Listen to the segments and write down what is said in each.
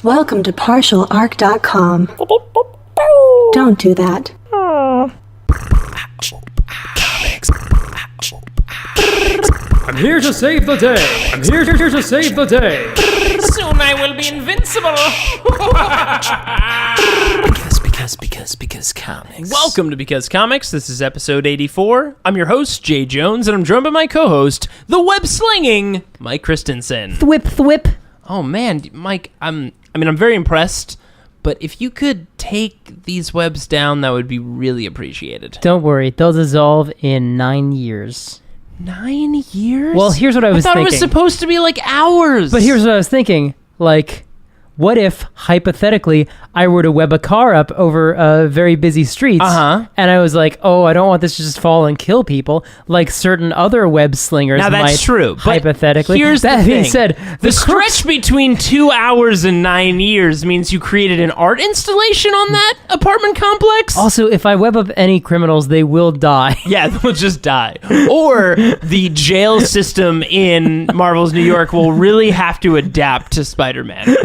Welcome to partialarc.com. Don't do that. I'm here to save the day. I'm here to save the day. Soon I will be invincible. Because comics. Welcome to Because Comics. This is episode 84. I'm your host, Jay Jones, and I'm joined by my co-host, the web-slinging Mike Christensen. Thwip. Oh man, Mike, I'm very impressed, but if you could take these webs down, that would be really appreciated. Don't worry, they'll dissolve in 9 years. 9 years? Well, here's what I was thinking. I thought it was supposed to be like hours. But here's what I was thinking. Like, what if, hypothetically, I were to web a car up over very busy streets, and I was like, oh, I don't want this to just fall and kill people, like certain other web slingers now, that's might, true, hypothetically. Here's that the being thing. said, the stretch between 2 hours and 9 years means you created an art installation on that apartment complex? Also, if I web up any criminals, they will die. Yeah, they'll just die. Or the jail system in Marvel's New York will really have to adapt to Spider-Man.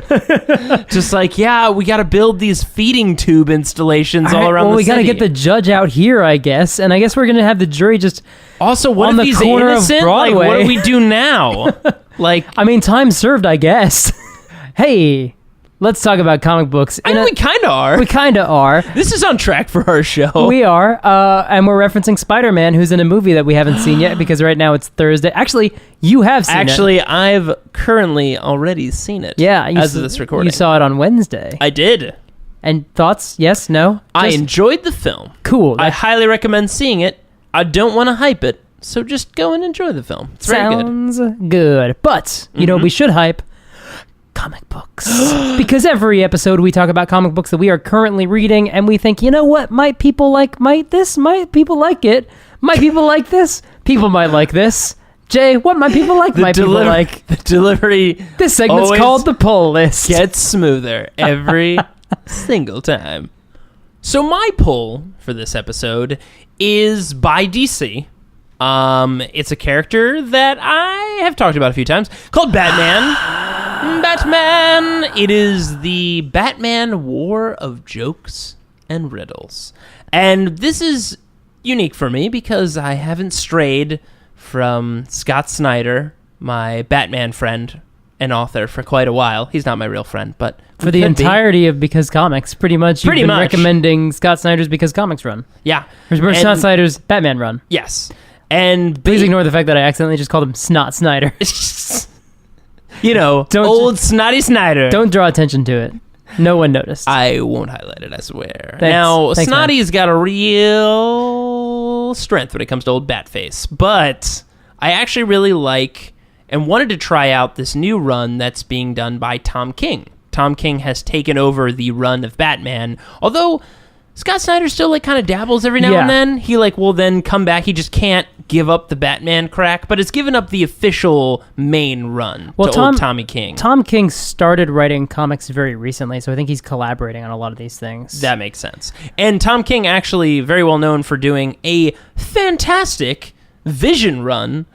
Just like, yeah, we got to build these feeding tube installations all around the city. We got to get the judge out here, I guess, and I guess we're going to have the jury just also, what on if the he's corner innocent? Of Broadway. Like, what do we do now? Like, I mean, time served, I guess. Hey, let's talk about comic books. I mean, we kind of are. We kind of are. This is on track for our show. We are, and we're referencing Spider-Man, who's in a movie that we haven't seen yet, because right now it's Thursday. Actually, you have seen it. Actually, I've currently already seen it. Yeah. As of this recording. You saw it on Wednesday. I did. And thoughts? Yes? No? I enjoyed the film. Cool. I highly recommend seeing it. I don't want to hype it, so just go and enjoy the film. It's very good. Sounds good. But, you know, we should hype comic books. Because every episode we talk about comic books that we are currently reading, and we think, you know what, might people like this? Might people like it? Might people like this? People might like this. Jay, what might people like? Might people like? The delivery. This segment's called The Pull List. Gets smoother every single time. So my pull for this episode is by DC. It's a character that I have talked about a few times, called Batman. Batman. It is the Batman War of Jokes and Riddles. And this is unique for me because I haven't strayed from Scott Snyder, my Batman friend and author, for quite a while. He's not my real friend, but for the entirety of Because Comics, pretty much you've been recommending Scott Snyder's Because Comics run. Yeah. Or Scott Snyder's Batman run. Yes. And please ignore the fact that I accidentally just called him Snot Snyder. You know, old Snotty Snyder. Don't draw attention to it. No one noticed. I won't highlight it, I swear. Thanks. Now, Thanks, Snotty's got a real strength when it comes to old Batface, but I actually really like and wanted to try out this new run that's being done by Tom King. Tom King has taken over the run of Batman, although Scott Snyder still like kind of dabbles every now and then. He will then come back. He just can't give up the Batman crack, but it's given up the official main run to old Tommy King. Tom King started writing comics very recently, so I think he's collaborating on a lot of these things. That makes sense. And Tom King actually very well known for doing a fantastic Vision run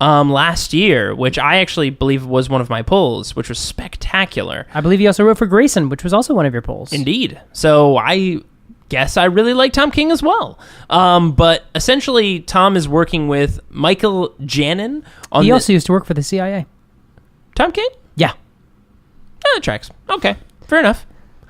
last year, which I actually believe was one of my pulls, which was spectacular. I believe he also wrote for Grayson, which was also one of your pulls. Indeed. So I guess I really like Tom King as well. But essentially, Tom is working with Mikel Janin on. He also used to work for the CIA. Tom King? Yeah. That tracks. Okay, fair enough.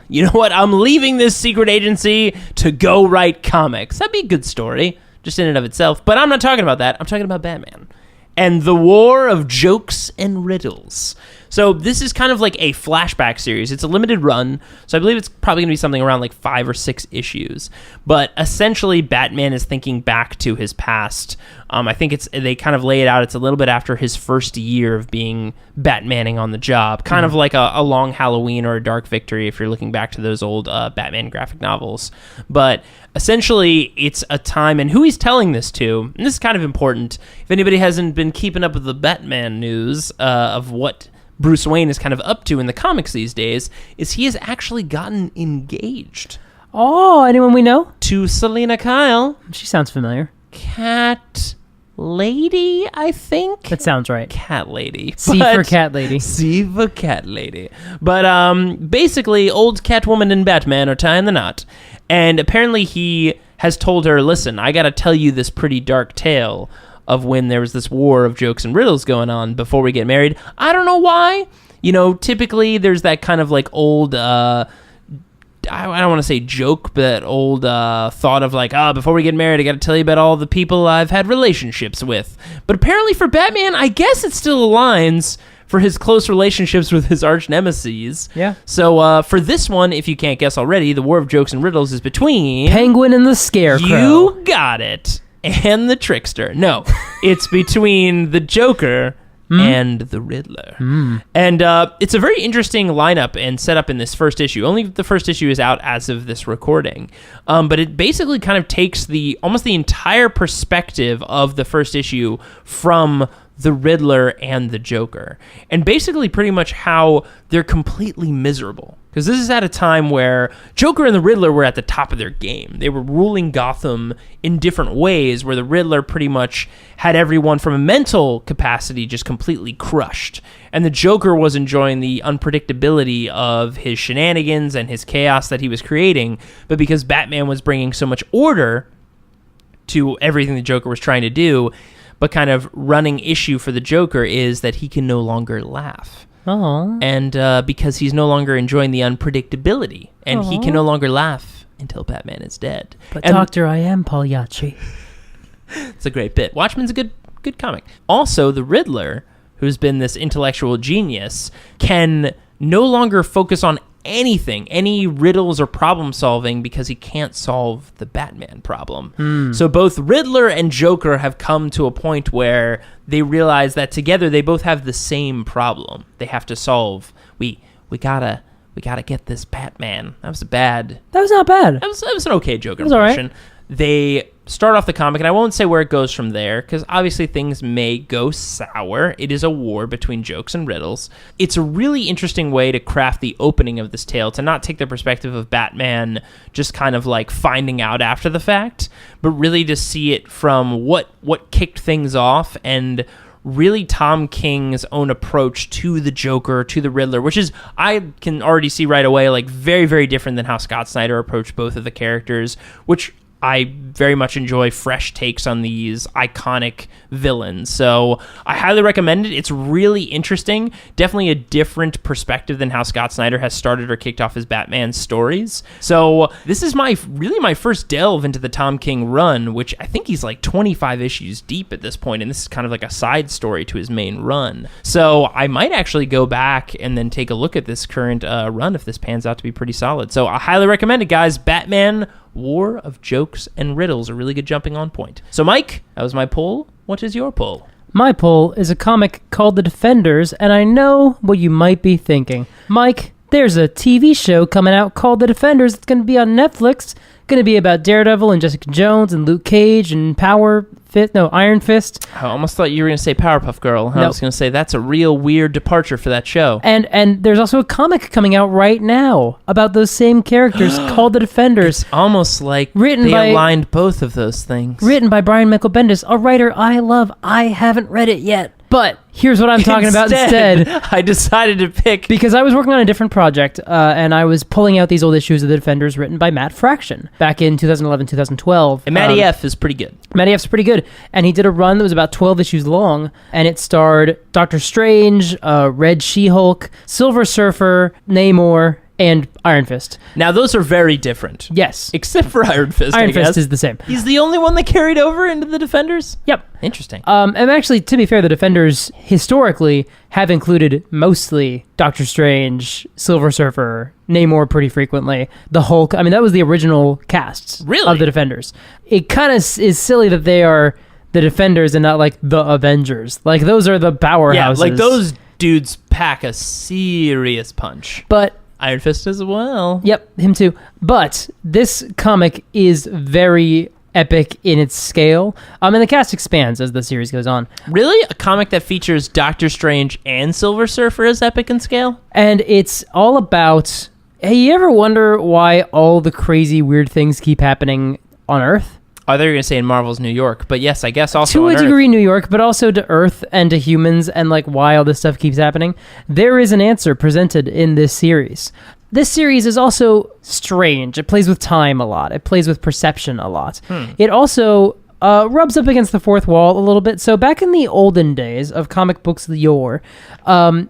You know what? I'm leaving this secret agency to go write comics. That'd be a good story, just in and of itself. But I'm not talking about that. I'm talking about Batman and the War of Jokes and Riddles. So this is kind of like a flashback series. It's a limited run, so I believe it's probably going to be something around like 5 or 6 issues. But essentially, Batman is thinking back to his past. I think they kind of lay it out. It's a little bit after his first year of being Batmaning on the job, kind of like a Long Halloween or a Dark Victory if you're looking back to those old Batman graphic novels. But essentially, it's a time, and who he's telling this to, and this is kind of important, if anybody hasn't been keeping up with the Batman news of what Bruce Wayne is kind of up to in the comics these days, is he has actually gotten engaged. Oh, anyone we know? To Selena Kyle. She sounds familiar. Catwoman. lady, I think. That sounds right. Cat lady. C for cat lady. C for cat lady. But basically, old Catwoman and Batman are tying the knot. And apparently he has told her, listen, I got to tell you this pretty dark tale of when there was this war of jokes and riddles going on before we get married. I don't know why. You know, typically there's that kind of like old, I don't want to say joke, but that old thought of like, before we get married, I got to tell you about all the people I've had relationships with. But apparently for Batman, I guess it still aligns for his close relationships with his arch nemesis. Yeah. So for this one, if you can't guess already, the war of jokes and riddles is between... Penguin and the Scarecrow. You got it. And the Trickster. No, it's between the Joker and the Riddler. And it's a very interesting lineup and setup in this first issue. Only the first issue is out as of this recording. But it basically kind of takes almost the entire perspective of the first issue from the Riddler and the Joker. And basically pretty much how they're completely miserable. Because this is at a time where Joker and the Riddler were at the top of their game. They were ruling Gotham in different ways, where the Riddler pretty much had everyone from a mental capacity just completely crushed. And the Joker was enjoying the unpredictability of his shenanigans and his chaos that he was creating. But because Batman was bringing so much order to everything the Joker was trying to do, but kind of running issue for the Joker is that he can no longer laugh. Oh. And because he's no longer enjoying the unpredictability, and he can no longer laugh until Batman is dead. But and Doctor, I am Pagliacci. it's a great bit. Watchmen's a good comic. Also, the Riddler, who's been this intellectual genius, can no longer focus on anything, any riddles or problem solving, because he can't solve the Batman problem. So both Riddler and Joker have come to a point where they realize that together they both have the same problem they have to solve. We gotta get this Batman. That was not bad. That That was an okay Joker was all right. impression. They start off the comic, and I won't say where it goes from there, because obviously things may go sour. It is a war between jokes and riddles. It's a really interesting way to craft the opening of this tale, to not take the perspective of Batman just kind of like finding out after the fact, but really to see it from what kicked things off, and really Tom King's own approach to the Joker, to the Riddler, which is, I can already see right away, like very, very different than how Scott Snyder approached both of the characters, which I very much enjoy fresh takes on these iconic villains. So I highly recommend it. It's really interesting. Definitely a different perspective than how Scott Snyder has started or kicked off his Batman stories. So this is my first delve into the Tom King run, which I think he's like 25 issues deep at this point, and this is kind of like a side story to his main run. So I might actually go back and then take a look at this current run if this pans out to be pretty solid. So I highly recommend it, guys. Batman War of Jokes and Riddles, a really good jumping on point. So Mike, that was my poll. What is your poll? My poll is a comic called The Defenders, and I know what you might be thinking. Mike, there's a TV show coming out called The Defenders. It's going to be on Netflix. Going to be about Daredevil and Jessica Jones and Luke Cage and Iron Fist. I almost thought you were going to say Powerpuff Girl. I Nope. was going to say that's a real weird departure for that show. And there's also a comic coming out right now about those same characters called The Defenders. It's almost like Written they by- aligned both of those things. Written by Brian Michael Bendis, a writer I love. I haven't read it yet. But here's what I'm talking about instead. I decided to pick... Because I was working on a different project, and I was pulling out these old issues of The Defenders written by Matt Fraction back in 2011, 2012. And Matty F is pretty good. Matty F's pretty good. And he did a run that was about 12 issues long, and it starred Doctor Strange, Red She-Hulk, Silver Surfer, Namor, and Iron Fist. Now, those are very different. Yes. Except for Iron Fist, Iron I guess. Fist is the same. He's the only one that carried over into the Defenders? Yep. Interesting. And actually, to be fair, the Defenders historically have included mostly Doctor Strange, Silver Surfer, Namor pretty frequently, the Hulk. I mean, that was the original cast Really? of the Defenders. It kind of is silly that they are the Defenders and not like the Avengers. Like, those are the powerhouses. Yeah, like those dudes pack a serious punch. But Iron Fist as well. yep, him too. But this comic is very epic in its scale. And the cast expands as the series goes on. Really? A comic that features Doctor Strange and Silver Surfer is epic in scale? And it's all about... Hey, you ever wonder why all the crazy, weird things keep happening on Earth? Oh, they're going to say in Marvel's New York, but yes, I guess also to on a Earth. degree New York, but also to Earth and to humans, and like why all this stuff keeps happening. There is an answer presented in this series. This series is also strange. It plays with time a lot. It plays with perception a lot. It also rubs up against the fourth wall a little bit. So back in the olden days of comic books yore,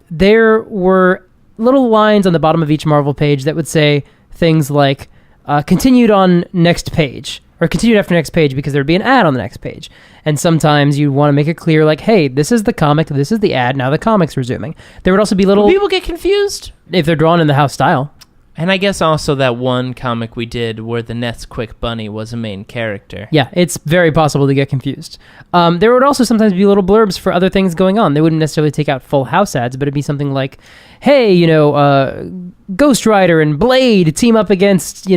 there were little lines on the bottom of each Marvel page that would say things like continued on next page, or continued after next page, because there'd be an ad on the next page. And sometimes you'd want to make it clear, like, hey, this is the comic, this is the ad, now the comic's resuming. There would also be little... People get confused. If they're drawn in the house style. And I guess also that one comic we did where the Nesquik bunny was a main character. Yeah, it's very possible to get confused. There would also sometimes be little blurbs for other things going on. They wouldn't necessarily take out full house ads, but it'd be something like, hey, Ghost Rider and Blade team up against,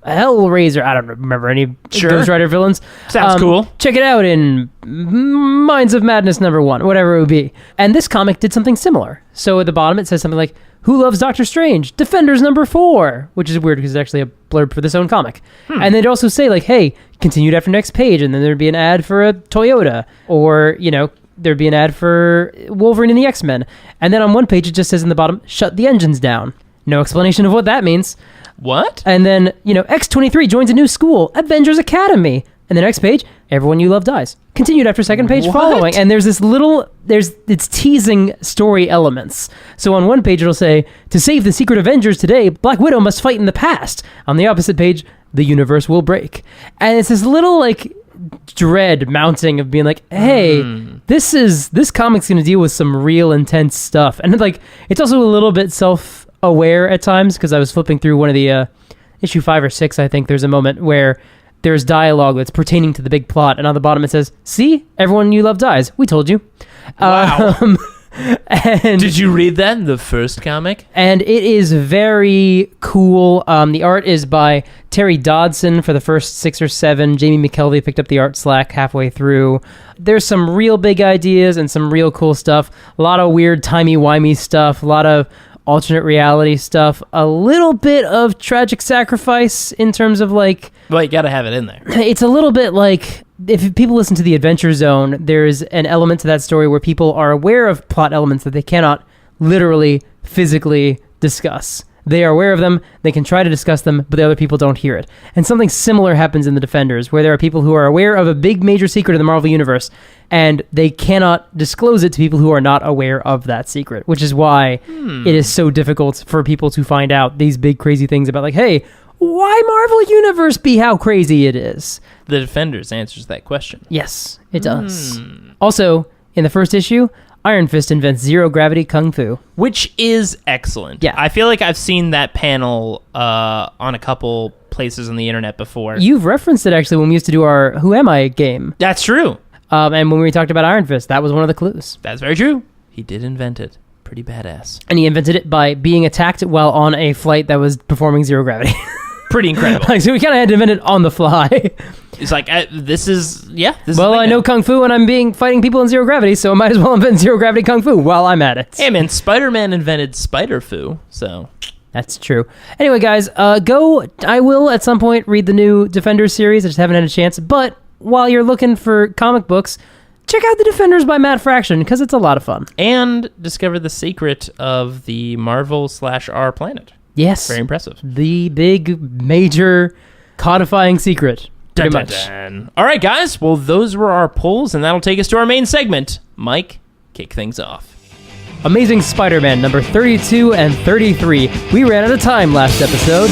Hellraiser. I don't remember any Ghost Rider villains. Sounds cool. Check it out in Minds of Madness #1, whatever it would be. And this comic did something similar. So at the bottom it says something like, Who Loves Doctor Strange? Defenders #4, which is weird because it's actually a blurb for this own comic. And they'd also say like, hey, continued after next page, and then there'd be an ad for a Toyota, or, there'd be an ad for Wolverine and the X-Men. And then on one page it just says in the bottom, shut the engines down. No explanation of what that means. What? And then, X-23 joins a new school, Avengers Academy. And the next page, everyone you love dies. Continued after second page following. And there's it's teasing story elements. So on one page it'll say, to save the secret Avengers today, Black Widow must fight in the past. On the opposite page, the universe will break. And it's this little, dread mounting of being like, hey, this comic's going to deal with some real intense stuff. And it's also a little bit self-aware at times, because I was flipping through one of the issue 5 or 6, I think there's a moment where there's dialogue that's pertaining to the big plot, and on the bottom it says, see, everyone you love dies. We told you. Wow. And did you read that in the first comic? And it is very cool. The art is by Terry Dodson for the first 6 or 7. Jamie McKelvie picked up the art slack halfway through. There's some real big ideas and some real cool stuff. A lot of weird timey-wimey stuff. A lot of alternate reality stuff. A little bit of tragic sacrifice in terms of Well, you gotta have it in there. It's a little bit like, if people listen to the Adventure Zone, there's an element to that story where people are aware of plot elements that they cannot literally, physically discuss. They are aware of them, they can try to discuss them, but the other people don't hear it. And something similar happens in The Defenders, where there are people who are aware of a big major secret in the Marvel Universe, and they cannot disclose it to people who are not aware of that secret, which is why it is so difficult for people to find out these big crazy things about, hey, why Marvel Universe be how crazy it is? The Defenders answers that question. Yes, it does. Also, in the first issue, Iron Fist invents zero-gravity kung fu. Which is excellent. Yeah. I feel like I've seen that panel on a couple places on the internet before. You've referenced it, actually, when we used to do our Who Am I game. That's true. And when we talked about Iron Fist, that was one of the clues. That's very true. He did invent it. Pretty badass. And he invented it by being attacked while on a flight that was performing zero gravity. Pretty incredible. So we kind of had to invent it on the fly. It's like, this is well, I know kung fu and I'm fighting people in zero gravity, so I might as well invent zero gravity kung fu while I'm at it. Hey man, Spider-Man invented Spider-Fu, so... That's true. Anyway, guys, I will at some point read the new Defenders series. I just haven't had a chance. But while you're looking for comic books, check out The Defenders by Matt Fraction, because it's a lot of fun. And discover the secret of the Marvel/R planet. Yes. Very impressive. The big, major, codifying secret. Pretty much. Dun. All right, guys. Well, those were our polls, and that'll take us to our main segment. Mike, kick things off. Amazing Spider-Man number 32 and 33. We ran out of time last episode.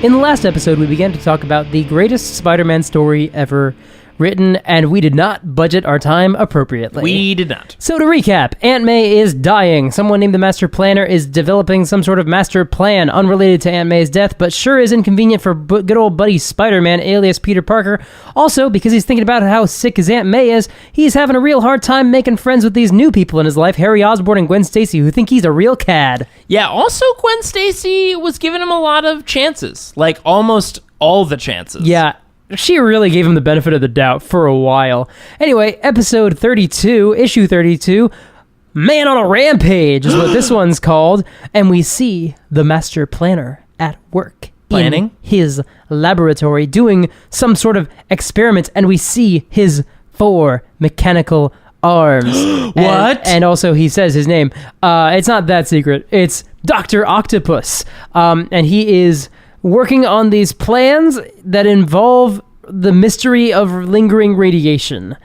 In the last episode, we began to talk about the greatest Spider-Man story ever written, and we did not budget our time appropriately. We did not. So to recap, Aunt May is dying. Someone named the Master Planner is developing some sort of master plan unrelated to Aunt May's death, but sure is inconvenient for good old buddy Spider-Man, alias Peter Parker. Also, because he's thinking about how sick his Aunt May is, he's having a real hard time making friends with these new people in his life, Harry Osborn and Gwen Stacy, who think he's a real cad. Yeah, also Gwen Stacy was giving him a lot of chances. Like, almost all the chances. Yeah. She really gave him the benefit of the doubt for a while. Anyway, episode 32, issue 32, Man on a Rampage is what this one's called. And we see the Master Planner at work. Planning? in his laboratory doing some sort of experiment, and we see his 4 mechanical arms. What? And also he says his name. It's not that secret. It's Dr. Octopus. And he is working on these plans that involve the mystery of lingering radiation.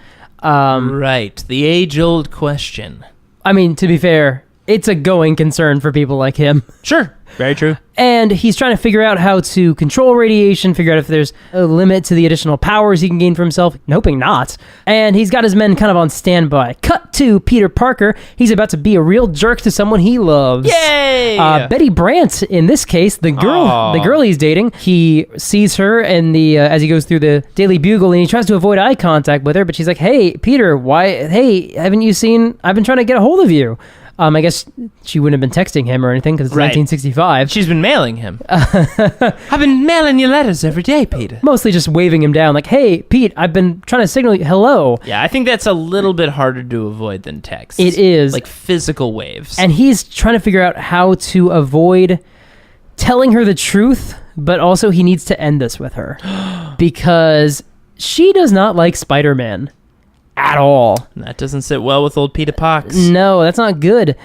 Right. The age-old question. I mean, to be fair, it's a going concern for people like him. Sure. Very true. And he's trying to figure out how to control radiation, figure out if there's a limit to the additional powers he can gain for himself. Hoping not. And he's got his men kind of on standby. Cut to Peter Parker. He's about to be a real jerk to someone he loves. Yay! Betty Brant, in this case, the girl he's dating. He sees her in the as he goes through the Daily Bugle, and he tries to avoid eye contact with her, but she's like, "Hey, Peter, haven't you seen? I've been trying to get a hold of you." I guess she wouldn't have been texting him or anything because it's 1965. She's been mailing him. I've been mailing you letters every day, Peter. Mostly just waving him down like, "Hey, Pete, I've been trying to signal you hello." Yeah, I think that's a little bit harder to avoid than text. It is. Like physical waves. And he's trying to figure out how to avoid telling her the truth, but also he needs to end this with her because she does not like Spider-Man. At all. That doesn't sit well with old Peter Pox. No, that's not good.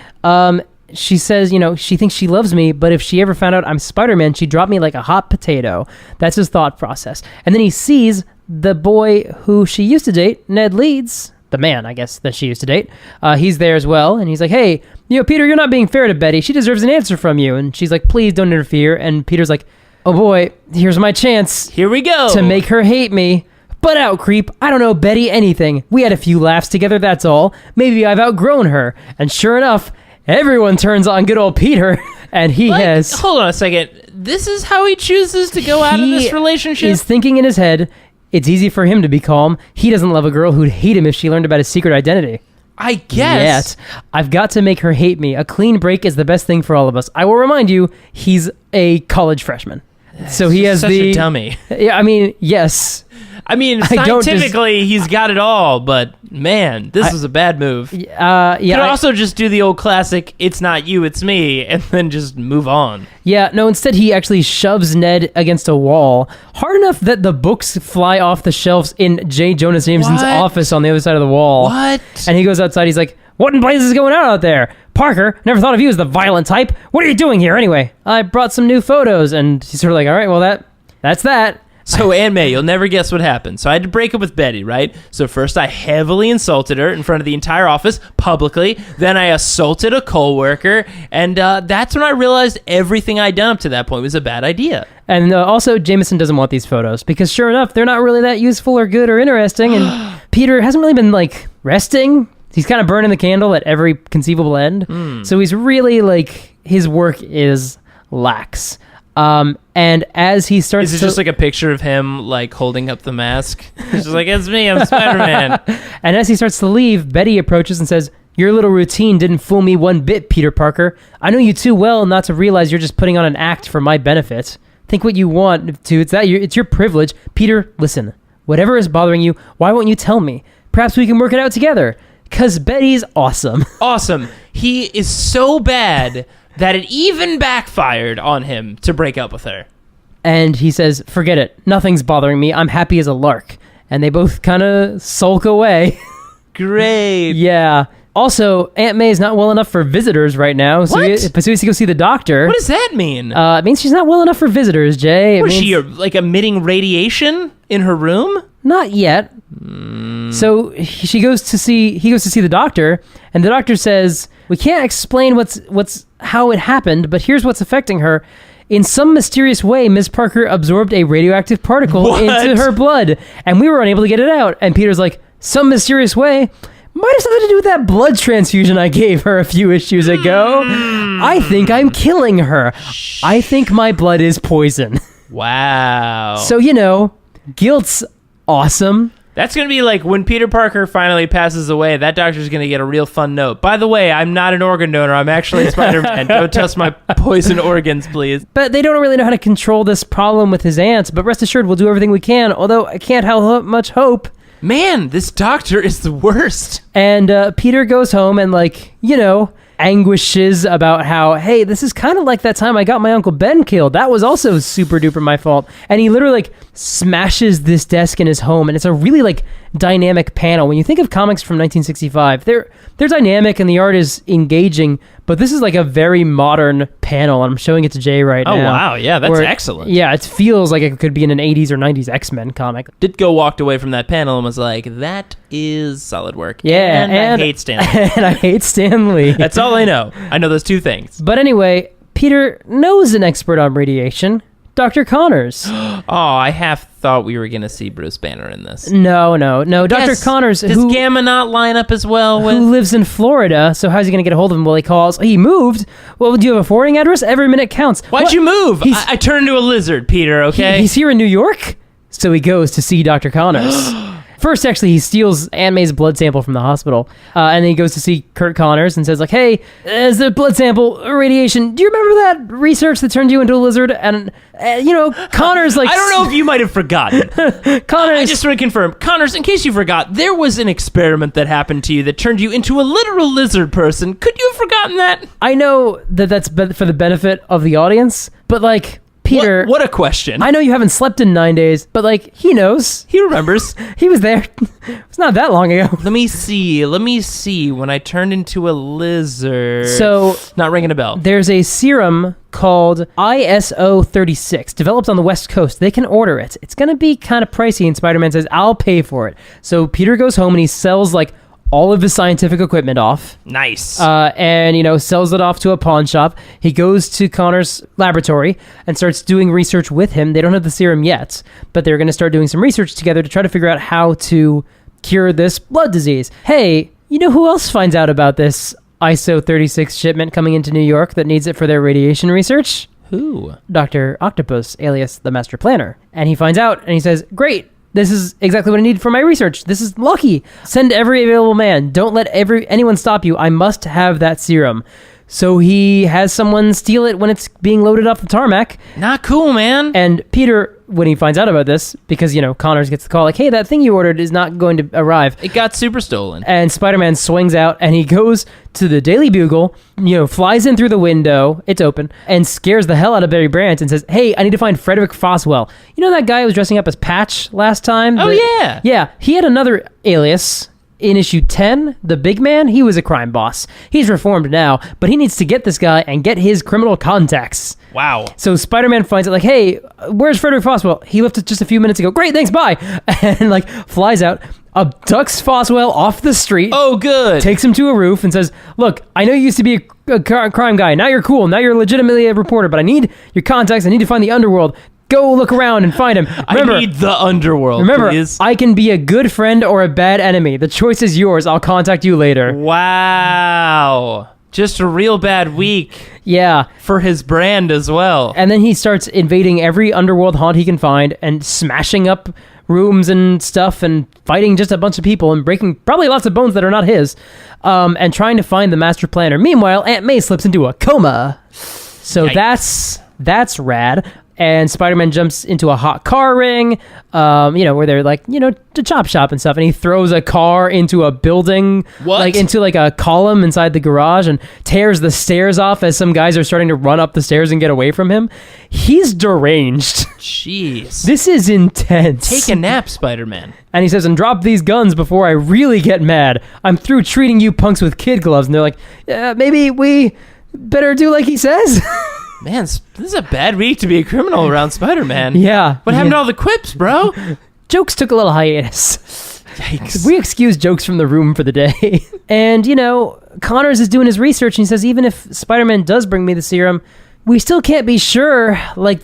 She says, she thinks she loves me, but if she ever found out I'm Spider-Man, she'd drop me like a hot potato. That's his thought process. And then he sees the boy who she used to date, Ned Leeds, the man, I guess, that she used to date. He's there as well, and he's like, "Hey, Peter, you're not being fair to Betty. She deserves an answer from you." And she's like, "Please don't interfere." And Peter's like, "Oh boy, here's my chance. Here we go. To make her hate me. Butt out, creep. I don't know Betty anything. We had a few laughs together, that's all. Maybe I've outgrown her." And sure enough, everyone turns on good old Peter, and he has... Hold on a second. This is how he chooses to go out of this relationship? He's thinking in his head, it's easy for him to be calm. He doesn't love a girl who'd hate him if she learned about his secret identity. I guess. Yet, I've got to make her hate me. A clean break is the best thing for all of us. I will remind you, he's a college freshman. So he has such a dummy. Yeah, I mean, yes. I mean, scientifically, he's got it all, but man, this is a bad move. You could also just do the old classic, "It's not you, it's me," and then just move on. Yeah, no, instead he actually shoves Ned against a wall, hard enough that the books fly off the shelves in J. Jonah Jameson's office on the other side of the wall. What? And he goes outside, he's like, "What in blazes is going on out there? Parker, never thought of you as the violent type. What are you doing here anyway?" "I brought some new photos." And he's sort of like, "All right, well, that's that." So, Aunt May, you'll never guess what happened. So I had to break up with Betty, right? So first I heavily insulted her in front of the entire office, publicly. Then I assaulted a coworker. And that's when I realized everything I'd done up to that point was a bad idea. And also, Jameson doesn't want these photos because sure enough, they're not really that useful or good or interesting. And Peter hasn't really been, resting. He's kind of burning the candle at every conceivable end. So he's really, his work is lax. And as he starts Is it just like a picture of him holding up the mask? He's just like, "It's me, I'm Spider-Man." And as he starts to leave, Betty approaches and says, "Your little routine didn't fool me one bit, Peter Parker. I know you too well not to realize you're just putting on an act for my benefit. Think what you want to. It's your privilege. Peter, listen. Whatever is bothering you, why won't you tell me? Perhaps we can work it out together. 'Cause Betty's awesome." Awesome. He is so bad that it even backfired on him to break up with her. And he says, "Forget it. Nothing's bothering me. I'm happy as a lark." And they both kind of sulk away. Great. Yeah. Also, Aunt May's not well enough for visitors right now. So he has to go see the doctor. What does that mean? It means she's not well enough for visitors, Jay. Was she emitting radiation in her room? Not yet. So he goes to see the doctor, and the doctor says, "We can't explain how it happened, but here's what's affecting her. In some mysterious way, Ms. Parker absorbed a radioactive particle into her blood, and we were unable to get it out." And Peter's like, "Some mysterious way? Might have something to do with that blood transfusion I gave her a few issues ago. I think I'm killing her. I think my blood is poison." Wow. So, guilt's awesome. That's going to be like when Peter Parker finally passes away, that doctor's going to get a real fun note. "By the way, I'm not an organ donor. I'm actually Spider-Man. Don't test my poison organs, please." But they don't really know how to control this problem with his aunts, but rest assured we'll do everything we can, although I can't have much hope. Man, this doctor is the worst. And Peter goes home and, anguishes about how, hey, this is kind of like that time I got my Uncle Ben killed. That was also super duper my fault. And he literally like smashes this desk in his home, and it's a really like dynamic panel. When you think of comics from 1965, they're dynamic and the art is engaging, but this is like a very modern panel, and I'm showing it to Jay right now. Oh, wow. Yeah, that's excellent. Yeah, it feels like it could be in an 80s or 90s X-Men comic. Ditko walked away from that panel and was like, that is solid work. Yeah, and I hate Stan Lee. And I hate Stan Lee. That's all I know. I know those two things. But anyway, Peter knows an expert on radiation, Dr. Connors. Oh, I half thought we were going to see Bruce Banner in this. No. Dr. Connors, Does Gamma not line up as well with... who lives in Florida, so how's he going to get a hold of him? Well, he calls. He moved. Well, do you have a forwarding address? Every minute counts. Why'd you move? I turned into a lizard, Peter, okay? He's here in New York, so he goes to see Dr. Connors. First, actually, he steals Aunt May's blood sample from the hospital, and then he goes to see Kurt Connors and says, like, hey, as the blood sample, radiation, do you remember that research that turned you into a lizard? And, Connors, like... I don't know if you might have forgotten. Connors... I just want to confirm. Connors, in case you forgot, there was an experiment that happened to you that turned you into a literal lizard person. Could you have forgotten that? I know that's for the benefit of the audience, but, like... Peter, what a question. I know you haven't slept in 9 days, but like he knows. He remembers. He was there. It's not that long ago. Let me see when I turned into a lizard. So, not ringing a bell. There's a serum called ISO 36 developed on the West Coast. They can order it. It's going to be kind of pricey, and Spider-Man says, I'll pay for it. So Peter goes home and he sells like all of his scientific equipment off. Nice. And, sells it off to a pawn shop. He goes to Connor's laboratory and starts doing research with him. They don't have the serum yet, but they're going to start doing some research together to try to figure out how to cure this blood disease. Hey, you know who else finds out about this ISO 36 shipment coming into New York that needs it for their radiation research? Who? Dr. Octopus, alias the Master Planner. And he finds out and he says, great. This is exactly what I need for my research. This is lucky. Send every available man. Don't let anyone stop you. I must have that serum. So he has someone steal it when it's being loaded off the tarmac. Not cool, man. And Peter, when he finds out about this, because, Connors gets the call, like, hey, that thing you ordered is not going to arrive. It got super stolen. And Spider-Man swings out, and he goes to the Daily Bugle, flies in through the window, it's open, and scares the hell out of Barry Brandt and says, hey, I need to find Frederick Foswell. You know that guy who was dressing up as Patch last time? Oh, yeah. Yeah, he had another alias. In issue 10, the big man, he was a crime boss. He's reformed now, but he needs to get this guy and get his criminal contacts. Wow. So Spider-Man finds it like, hey, where's Frederick Foswell? He left it just a few minutes ago. Great, thanks, bye. And flies out, abducts Foswell off the street. Oh, good. Takes him to a roof and says, look, I know you used to be a crime guy. Now you're cool. Now you're legitimately a reporter, but I need your contacts. I need to find the underworld. Go look around and find him. Remember, I need the underworld, remember, please. I can be a good friend or a bad enemy. The choice is yours. I'll contact you later. Wow. Just a real bad week. Yeah. For his brand as well. And then he starts invading every underworld haunt he can find and smashing up rooms and stuff and fighting just a bunch of people and breaking probably lots of bones that are not his, and trying to find the Master Planner. Meanwhile, Aunt May slips into a coma. So Yikes. that's rad. And Spider-Man jumps into a hot car ring, where they're to chop shop and stuff. And he throws a car into a building, into a column inside the garage, and tears the stairs off as some guys are starting to run up the stairs and get away from him. He's deranged. Jeez. This is intense. Take a nap, Spider-Man. And he says, and drop these guns before I really get mad. I'm through treating you punks with kid gloves. And they're like, maybe we better do like he says. Man, this is a bad week to be a criminal around Spider-Man. Yeah. What happened to all the quips, bro? Jokes took a little hiatus. Yikes. We excuse jokes from the room for the day. And, Connors is doing his research, and he says, even if Spider-Man does bring me the serum, we still can't be sure.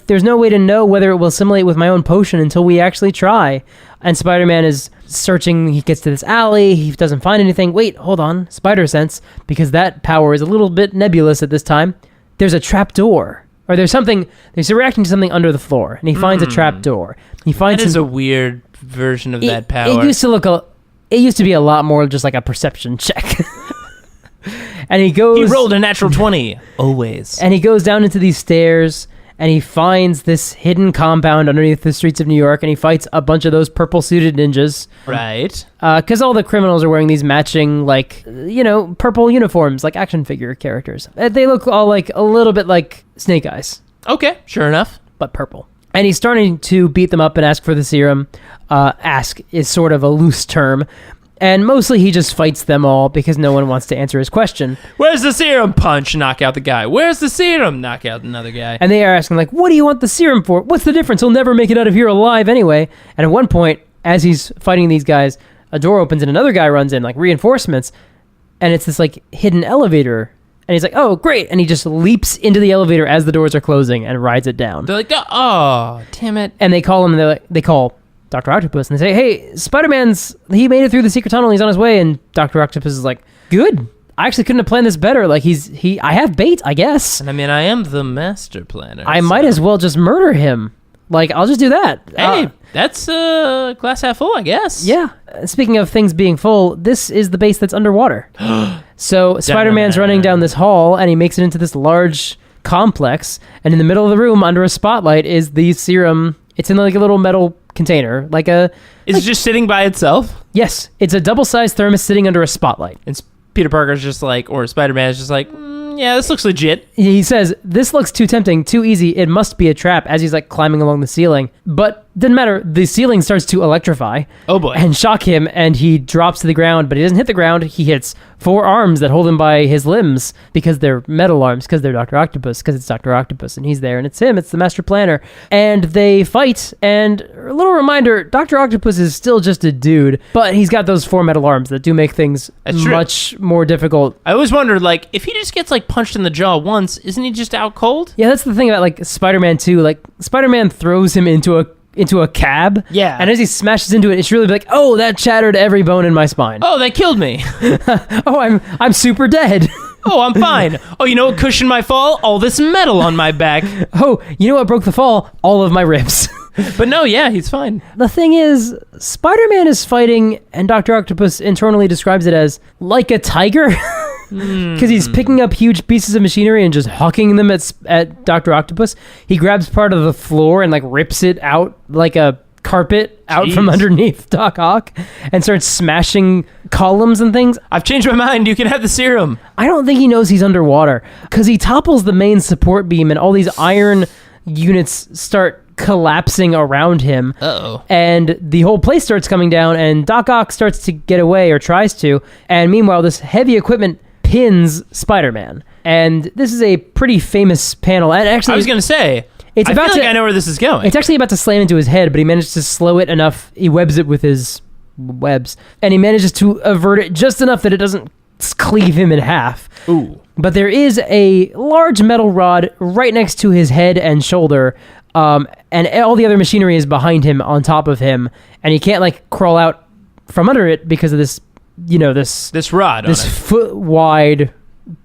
There's no way to know whether it will assimilate with my own potion until we actually try. And Spider-Man is searching. He gets to this alley. He doesn't find anything. Wait, hold on. Spider sense, because that power is a little bit nebulous at this time. There's a trap door, or there's a reacting to something under the floor, and he finds a trap door. He finds that is a weird version of that power. It used to be a lot more just like a perception check. And he rolled a natural 20, always. And he goes down into these stairs, and he finds this hidden compound underneath the streets of New York, and he fights a bunch of those purple-suited ninjas. Right. Because all the criminals are wearing these matching, like, purple uniforms, like action figure characters. They look all like a little bit like Snake Eyes. Okay, sure enough. But purple. And he's starting to beat them up and ask for the serum. Ask is sort of a loose term. And mostly he just fights them all because no one wants to answer his question. Where's the serum? Punch, knock out the guy. Where's the serum? Knock out another guy. And they are asking, like, what do you want the serum for? What's the difference? He'll never make it out of here alive anyway. And at one point, as he's fighting these guys, a door opens and another guy runs in, like reinforcements. And it's this, like, hidden elevator. And he's like, oh, great. And he just leaps into the elevator as the doors are closing and rides it down. They're like, oh, damn it. And they call him, and they call Dr. Octopus, and they say, hey, he made it through the secret tunnel, he's on his way. And Dr. Octopus is like, good. I actually couldn't have planned this better. Like, I have bait, I guess. And I mean, I am the master planner. I might as well just murder him. Like, I'll just do that. Hey, that's glass half full, I guess. Yeah. Speaking of things being full, this is the base that's underwater. So Spider-Man's running down this hall, and he makes it into this large complex. And in the middle of the room, under a spotlight, is the serum. It's in like a little metal container, Is it just sitting by itself? Yes, it's a double-sized thermos sitting under a spotlight. And Peter Parker's just like, or Spider-Man is just like, yeah, this looks legit. He says, this looks too tempting, too easy, it must be a trap, as he's like climbing along the ceiling. But doesn't matter, the ceiling starts to electrify. Oh boy. And shock him, and he drops to the ground, but he doesn't hit the ground, he hits 4 arms that hold him by his limbs, because they're metal arms, because they're Dr. Octopus, because it's Dr. Octopus, and he's there, and it's him, it's the Master Planner. And they fight, and a little reminder, Dr. Octopus is still just a dude, but he's got those 4 metal arms that do make things much more difficult. I always wondered, like, if he just gets, like, punched in the jaw once, isn't he just out cold? Yeah, that's the thing about, like, Spider-Man 2. Like, Spider-Man throws him into a cab. Yeah. And as he smashes into it, it's really like, oh, that shattered every bone in my spine. Oh, that killed me. Oh, I'm super dead. Oh, I'm fine. Oh, you know what cushioned my fall? All this metal on my back. Oh, you know what broke the fall? All of my ribs. But no, yeah, he's fine. The thing is, Spider-Man is fighting, and Dr. Octopus internally describes it as like a tiger. Because he's picking up huge pieces of machinery and just hucking them at Dr. Octopus. He grabs part of the floor and like rips it out like a carpet out from underneath Doc Ock and starts smashing columns and things. I've changed my mind. You can have the serum. I don't think he knows he's underwater because he topples the main support beam and all these iron units start collapsing around him. Uh-oh. And the whole place starts coming down, and Doc Ock starts to get away, or tries to. And meanwhile, this heavy equipment pins Spider-Man. And this is a pretty famous panel. And actually, I was going to say, I feel like I know where this is going. It's actually about to slam into his head, but he managed to slow it enough. He webs it with his webs. And he manages to avert it just enough that it doesn't cleave him in half. Ooh. But there is a large metal rod right next to his head and shoulder, and all the other machinery is behind him, on top of him, and he can't like crawl out from under it because of this, this rod, this foot wide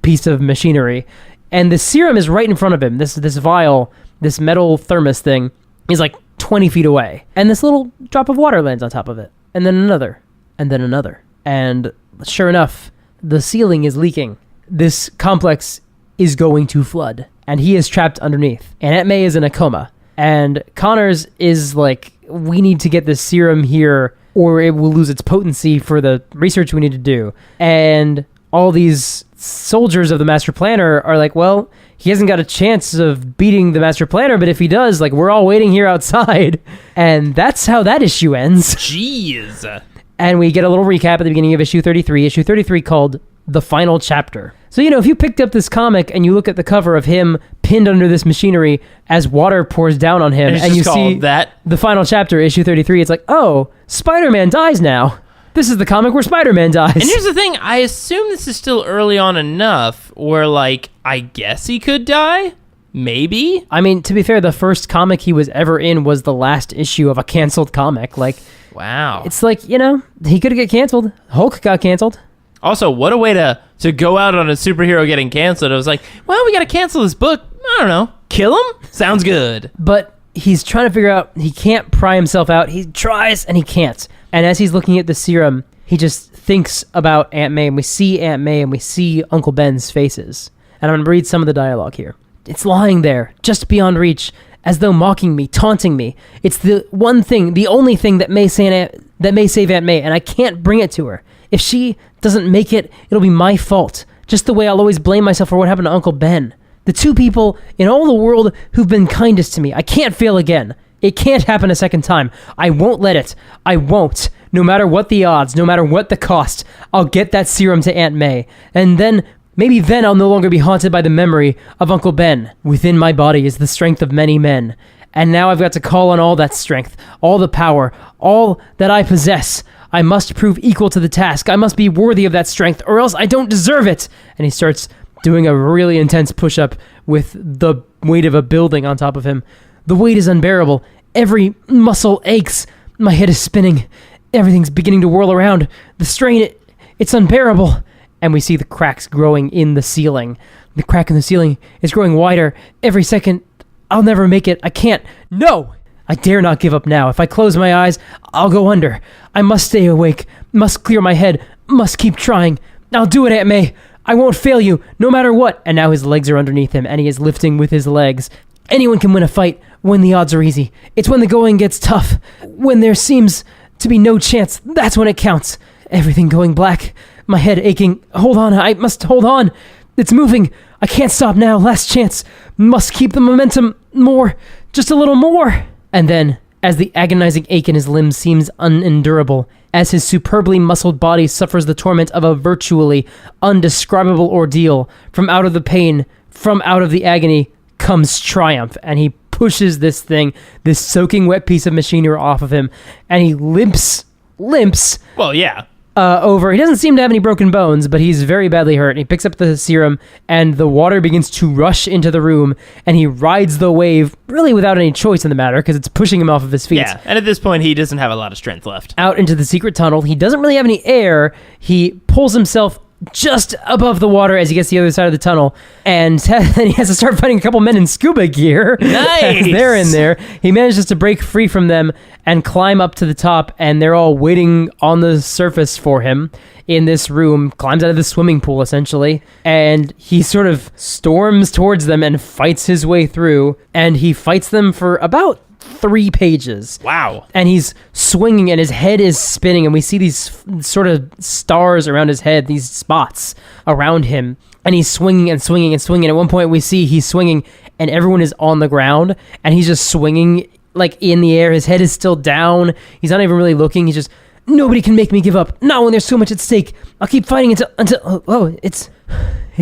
piece of machinery, and the serum is right in front of him. This vial, this metal thermos thing, is like 20 feet away, and this little drop of water lands on top of it, and then another, and then another, and sure enough, the ceiling is leaking. This complex is going to flood, and he is trapped underneath. And Aunt May is in a coma. And Connors is like, we need to get this serum here, or it will lose its potency for the research we need to do. And all these soldiers of the Master Planner are like, well, he hasn't got a chance of beating the Master Planner, but if he does, like, we're all waiting here outside. And that's how that issue ends. Jeez. And we get a little recap at the beginning of issue 33 called The Final Chapter. So, if you picked up this comic and you look at the cover of him pinned under this machinery as water pours down on him, and you see that The Final Chapter, issue 33, it's like, oh, Spider-Man dies now. This is the comic where Spider-Man dies. And here's the thing, I assume this is still early on enough where, like, I guess he could die? Maybe? I mean, to be fair, the first comic he was ever in was the last issue of a canceled comic. Like, wow. It's like, he could get canceled. Hulk got canceled. Also, what a way to go out on a superhero getting canceled. I was like, well, we got to cancel this book. I don't know. Kill him? Sounds good. But he's trying to figure out, he can't pry himself out. He tries and he can't. And as he's looking at the serum, he just thinks about Aunt May, and we see Aunt May and we see Uncle Ben's faces. And I'm going to read some of the dialogue here. It's lying there, just beyond reach, as though mocking me, taunting me. It's the one thing, the only thing that may save Aunt May, and I can't bring it to her. If she doesn't make it, it'll be my fault, just the way I'll always blame myself for what happened to Uncle Ben. The two people in all the world who've been kindest to me. I can't fail again. It can't happen a second time. I won't let it. I won't. No matter what the odds, no matter what the cost, I'll get that serum to Aunt May. And then, maybe then I'll no longer be haunted by the memory of Uncle Ben. Within my body is the strength of many men. And now I've got to call on all that strength, all the power, all that I possess. I must prove equal to the task. I must be worthy of that strength, or else I don't deserve it. And he starts doing a really intense push-up with the weight of a building on top of him. The weight is unbearable. Every muscle aches. My head is spinning. Everything's beginning to whirl around. The strain, it's unbearable. And we see the cracks growing in the ceiling. The crack in the ceiling is growing wider. Every second, I'll never make it. I can't. No! I dare not give up now. If I close my eyes, I'll go under. I must stay awake. Must clear my head. Must keep trying. I'll do it, Aunt May. I won't fail you, no matter what. And now his legs are underneath him, and he is lifting with his legs. Anyone can win a fight when the odds are easy. It's when the going gets tough. When there seems to be no chance, that's when it counts. Everything going black. My head aching. Hold on, I must hold on. It's moving. I can't stop now. Last chance. Must keep the momentum. More. Just a little more. And then, as the agonizing ache in his limbs seems unendurable, as his superbly muscled body suffers the torment of a virtually undescribable ordeal, from out of the pain, from out of the agony, comes triumph. And he pushes this thing, this soaking wet piece of machinery off of him, and he limps. Well, yeah. Over. He doesn't seem to have any broken bones, but he's very badly hurt. He picks up the serum, and the water begins to rush into the room, and he rides the wave, really without any choice in the matter, because it's pushing him off of his feet. Yeah, and at this point, he doesn't have a lot of strength left. Out into the secret tunnel. He doesn't really have any air. He pulls himself just above the water as he gets to the other side of the tunnel, and then he has to start fighting a couple men in scuba gear. Nice! They're in there. He manages to break free from them and climb up to the top, and they're all waiting on the surface for him in this room. Climbs out of the swimming pool, essentially, and he sort of storms towards them and fights his way through, and he fights them for about 3 pages. Wow. And he's swinging, and his head is spinning, and we see these sort of stars around his head, these spots around him, and he's swinging and swinging and swinging. At one point, we see he's swinging, and everyone is on the ground, and he's just swinging, like, in the air. His head is still down. He's not even really looking. He's just, nobody can make me give up. Not when there's so much at stake. I'll keep fighting until it's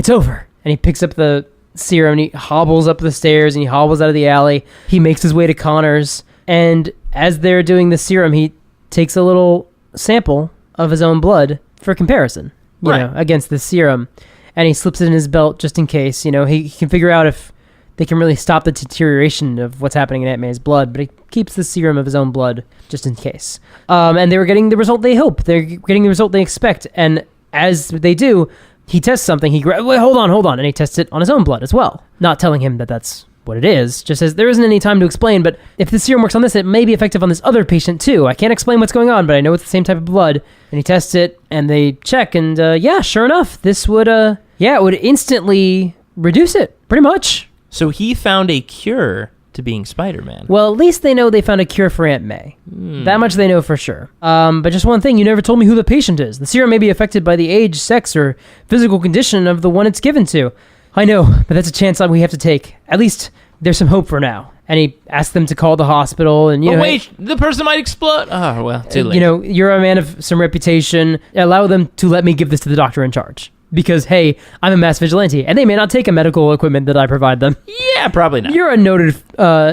over. And he picks up the serum, and he hobbles up the stairs, and he hobbles out of the alley. He makes his way to Connor's, and as they're doing the serum, he takes a little sample of his own blood for comparison, you know, against the serum, and he slips it in his belt just in case. You know, he can figure out if they can really stop the deterioration of what's happening in Aunt May's blood, but he keeps the serum of his own blood just in case. And they were getting the result they hope. They're getting the result they expect, and as they do, he tests something. Wait, hold on, and he tests it on his own blood as well. Not telling him that that's what it is. Just says, there isn't any time to explain, but if the serum works on this, it may be effective on this other patient too. I can't explain what's going on, but I know it's the same type of blood. And he tests it, and they check, and sure enough, this would, it would instantly reduce it, pretty much. So he found a cure to being Spider-Man. Well, at least they know they found a cure for Aunt May. That much they know for sure. But just one thing, you never told me who the patient is. The serum may be affected by the age, sex, or physical condition of the one it's given to. I know, but that's a chance that we have to take. At least there's some hope for now. And he asks them to call the hospital, and wait, the person might explode. Oh, well, too late. You're a man of some reputation. Allow them to let me give this to the doctor in charge. Because, hey, I'm a mass vigilante, and they may not take a medical equipment that I provide them. Yeah, probably not. You're a noted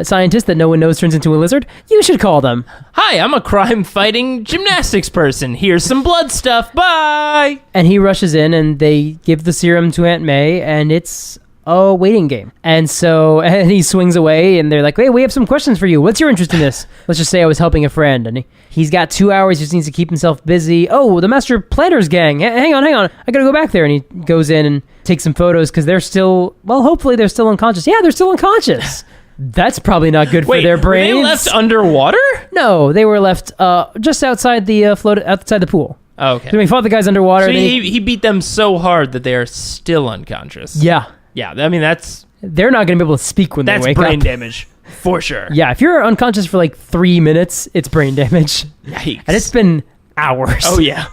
scientist that no one knows turns into a lizard. You should call them. Hi, I'm a crime-fighting gymnastics person. Here's some blood stuff. Bye! And he rushes in, and they give the serum to Aunt May, and it's a waiting game. And and he swings away, and they're like, hey, we have some questions for you. What's your interest in this? Let's just say I was helping a friend, and he's got 2 hours. He just needs to keep himself busy. Oh, the Master Planners gang. Hang on. I gotta go back there. And he goes in and takes some photos because they're still, hopefully they're still unconscious. Yeah, they're still unconscious. That's probably not good for their brains. Were they left underwater? No, they were left just outside the outside the pool. Oh, okay. So he fought the guys underwater. So he beat them so hard that they are still unconscious. Yeah. Yeah, I mean, that's they're not going to be able to speak when That's they wake brain up. damage, for sure. Yeah, if you're unconscious for like 3 minutes, it's brain damage. Yikes. And it's been hours. Oh, yeah.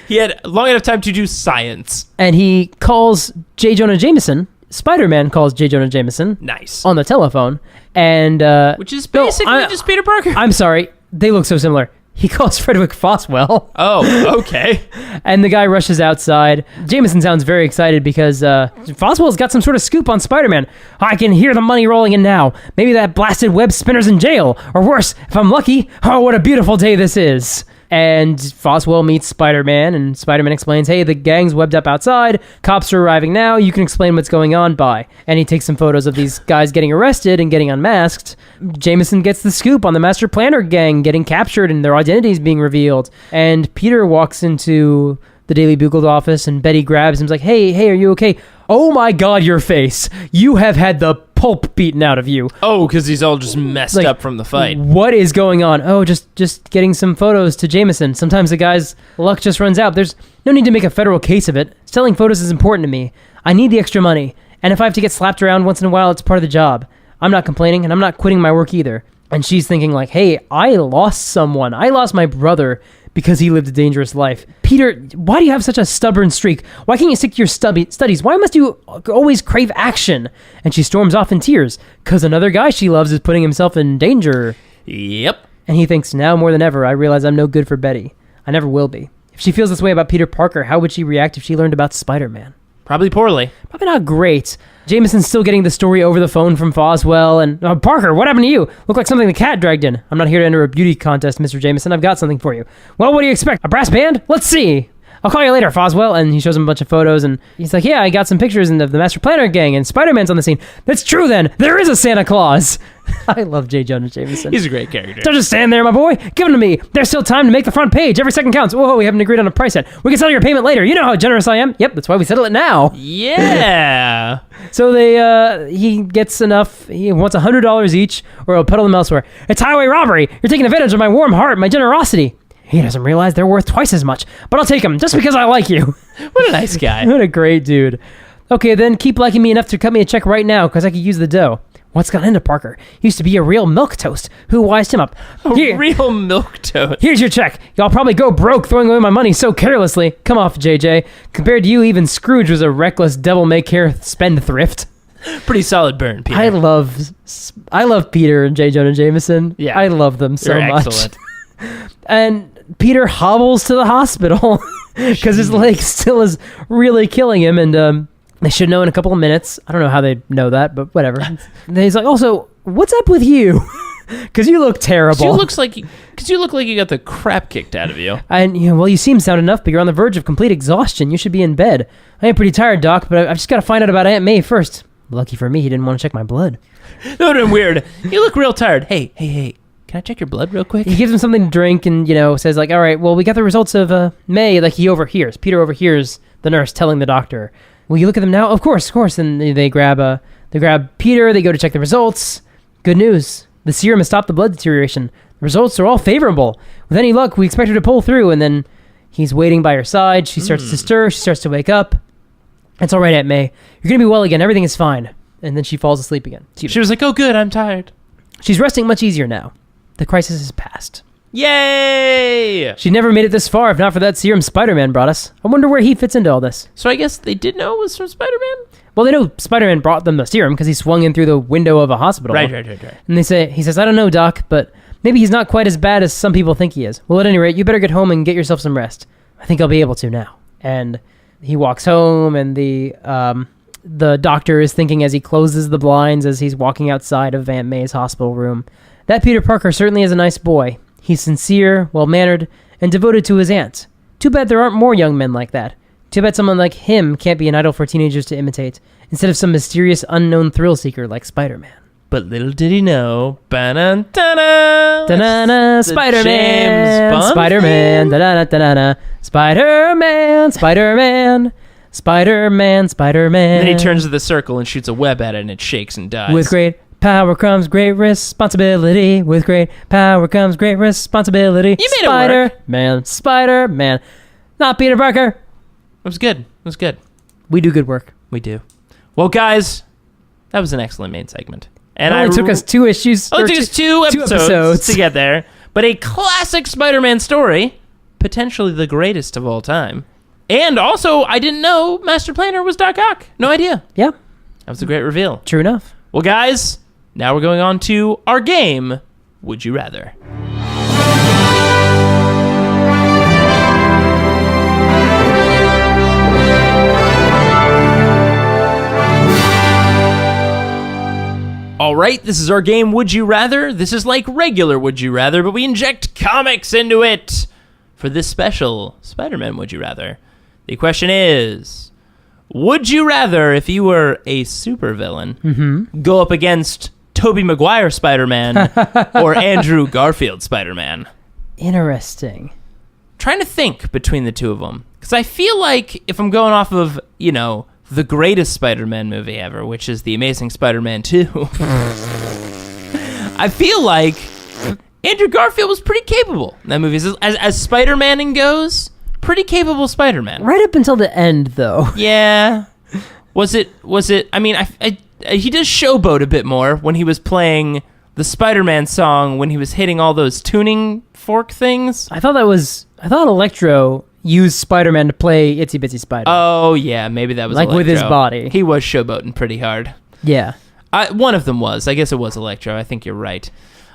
He had long enough time to do science. And he calls J. Jonah Jameson. Spider-Man calls J. Jonah Jameson Nice. on the telephone. And Which is basically just Peter Parker. I'm sorry. They look so similar. He calls Frederick Foswell. Oh, okay. And the guy rushes outside. Jameson sounds very excited because Foswell's got some sort of scoop on Spider-Man. I can hear the money rolling in now. Maybe that blasted web spinner's in jail. Or worse, if I'm lucky, oh, what a beautiful day this is. And Foswell meets Spider-Man, and Spider-Man explains, hey, the gang's webbed up outside. Cops are arriving now. You can explain what's going on. Bye. And he takes some photos of these guys getting arrested and getting unmasked. Jameson gets the scoop on the Master Planner gang getting captured and their identities being revealed. And Peter walks into the Daily Bugle office, and Betty grabs him and is like, hey, are you okay? Oh my God, your face. You have had the pulp beaten out of you. Oh, because he's all just messed up from the fight. What is going on? Oh, just getting some photos to Jameson. Sometimes the guy's luck just runs out. There's no need to make a federal case of it. Selling photos is important to me. I need the extra money. And if I have to get slapped around once in a while, it's part of the job. I'm not complaining, and I'm not quitting my work either. And she's thinking like, hey, I lost someone. I lost my brother because he lived a dangerous life. Peter, why do you have such a stubborn streak? Why can't you stick to your studies? Why must you always crave action? And she storms off in tears because another guy she loves is putting himself in danger. Yep. And he thinks, now more than ever, I realize I'm no good for Betty. I never will be. If she feels this way about Peter Parker, how would she react if she learned about Spider-Man? Probably poorly. Probably not great. Jameson's still getting the story over the phone from Foswell, and Parker, what happened to you? Look like something the cat dragged in. I'm not here to enter a beauty contest, Mr. Jameson. I've got something for you. Well, what do you expect? A brass band? Let's see. I'll call you later, Foswell. And he shows him a bunch of photos, and he's like, yeah, I got some pictures of the Master Planner gang, and Spider-Man's on the scene. That's true, then. There is a Santa Claus. I love J. Jonah Jameson. He's a great character. Don't just stand there, my boy. Give them to me. There's still time to make the front page. Every second counts. Whoa, we haven't agreed on a price yet. We can settle your payment later. You know how generous I am. Yep, that's why we settle it now. Yeah. So he gets enough. He wants $100 each, or he'll peddle them elsewhere. It's highway robbery. You're taking advantage of my warm heart, my generosity. He doesn't realize they're worth twice as much, but I'll take them just because I like you. What a nice guy. What a great dude. Okay, then keep liking me enough to cut me a check right now, because I could use the dough. What's gone into Parker? He used to be a real milquetoast. Who wised him up? Real milquetoast. Here's your check. Y'all probably go broke throwing away my money so carelessly. Come off, JJ. Compared to you, even Scrooge was a reckless devil-may-care spendthrift. Pretty solid burn, Peter. I love Peter and J. Jonah Jameson. Yeah. I love them so They're much. excellent. And Peter hobbles to the hospital because his leg still is really killing him, and they should know in a couple of minutes. I don't know how they know that, but whatever. And he's like, also, what's up with you? Because you look terrible. You look like you got the crap kicked out of you. And you seem sound enough, but you're on the verge of complete exhaustion. You should be in bed. I am pretty tired, Doc, but I've just got to find out about Aunt May first. Lucky for me, he didn't want to check my blood. That would have been weird. You look real tired. Hey. Can I check your blood real quick? He gives him something to drink and, says like, all right, well, we got the results of May. Like, Peter overhears the nurse telling the doctor, will you look at them now? Of course. And they grab Peter. They go to check the results. Good news. The serum has stopped the blood deterioration. The results are all favorable. With any luck, we expect her to pull through. And then he's waiting by her side. She starts to stir. She starts to wake up. It's all right, Aunt May. You're going to be well again. Everything is fine. And then she falls asleep again. She was like, oh, good. I'm tired. She's resting much easier now. The crisis has passed. Yay! She never made it this far if not for that serum Spider-Man brought us. I wonder where he fits into all this. So I guess they did know it was from Spider-Man? Well, they know Spider-Man brought them the serum because he swung in through the window of a hospital. Right. And he says, I don't know, Doc, but maybe he's not quite as bad as some people think he is. Well, at any rate, you better get home and get yourself some rest. I think I'll be able to now. And he walks home, and the doctor is thinking as he closes the blinds as he's walking outside of Aunt May's hospital room. That Peter Parker certainly is a nice boy. He's sincere, well-mannered, and devoted to his aunt. Too bad there aren't more young men like that. Too bad someone like him can't be an idol for teenagers to imitate, instead of some mysterious unknown thrill-seeker like Spider-Man. But little did he know, ba-na-da-na, Da-na-na, Spider-Man, Spider-Man, da-da-da-da-da, Spider-Man, Spider-Man, Spider-Man, Spider-Man. And then he turns to the circle and shoots a web at it, and it shakes and dies. With great power comes great responsibility. With great power comes great responsibility. You made it work. Spider-Man. Not Peter Parker. It was good. We do good work. We do. Well, guys, That was an excellent main segment. And It only took us 2 issues. Oh, it took us two episodes to get there. But a classic Spider-Man story, potentially the greatest of all time. And also, I didn't know Master Planner was Doc Ock. No idea. Yeah, That was a great reveal. true enough. Well, guys, now we're going on to our game, Would You Rather? All right, this is our game, Would You Rather? This is like regular Would You Rather, but we inject comics into it for this special Spider-Man Would You Rather. The question is, would you rather, if you were a supervillain, go up against Tobey Macguire Spider-Man or Andrew Garfield Spider-Man? Interesting. Trying to think between the two of them. Because I feel like if I'm going off of, the greatest Spider-Man movie ever, which is The Amazing Spider-Man 2, I feel like Andrew Garfield was pretty capable in that movie. As Spider-Man goes, pretty capable Spider-Man. Right up until the end, though. Yeah. Was it, I mean, he does showboat a bit more when he was playing the Spider-Man song when he was hitting all those tuning fork things. I thought Electro used Spider-Man to play Itsy Bitsy Spider. Oh, yeah, maybe that was like Electro. with his body. He was showboating pretty hard. Yeah. One of them was. I guess it was Electro. I think you're right.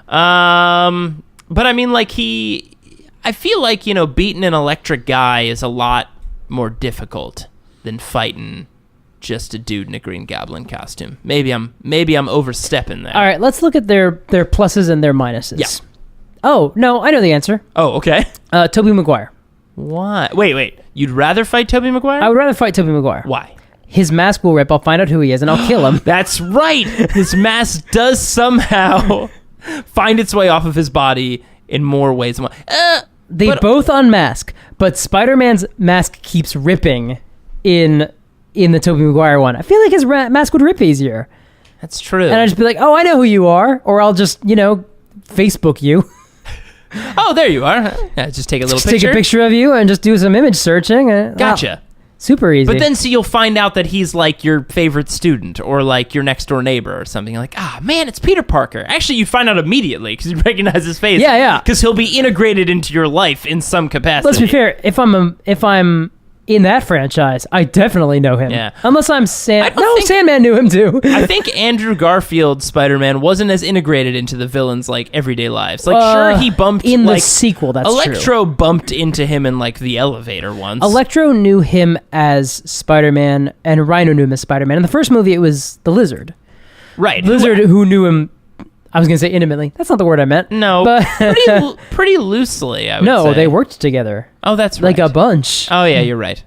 But I mean, like, I feel like, beating an electric guy is a lot more difficult than fighting just a dude in a Green Goblin costume. Maybe I'm overstepping there. All right, let's look at their pluses and their minuses. Yeah. Oh, no, I know the answer. Oh, okay. Tobey Macguire. Why? Wait. You'd rather fight Tobey Macguire? I would rather fight Tobey Macguire. Why? His mask will rip. I'll find out who he is, and I'll kill him. That's right. His mask does somehow find its way off of his body in more ways than one. They both unmask, but Spider-Man's mask keeps ripping in the Tobey Maguire one. I feel like his mask would rip easier. That's true. And I'd just be like, oh, I know who you are. Or I'll just, Facebook you. Oh, there you are. Yeah, just take a little picture. Take a picture of you and just do some image searching. Gotcha. Super easy. But then, you'll find out that he's like your favorite student or like your next door neighbor or something. You're like, man, it's Peter Parker. Actually, you'd find out immediately because you recognize his face. Yeah. Because he'll be integrated into your life in some capacity. Let's be fair. If I'm in that franchise, I definitely know him. Yeah. Unless I'm Sandman knew him too. I think Andrew Garfield Spider-Man wasn't as integrated into the villains' like everyday lives. Like, sure, he bumped in like, the sequel. That's Electro bumped into him in like the elevator once. Electro knew him as Spider-Man, and Rhino knew him as Spider-Man. In the first movie, it was the Lizard. Right. Lizard who knew him. I was going to say intimately. That's not the word I meant. No, but pretty loosely, I would say. No, they worked together. Oh, that's right. Like a bunch. Oh, yeah, you're right.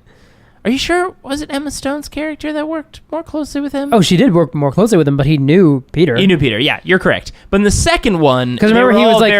Are you sure? Was it Emma Stone's character that worked more closely with him? Oh, she did work more closely with him, but he knew Peter. He knew Peter. Yeah, you're correct. But in the second one, because remember he was like,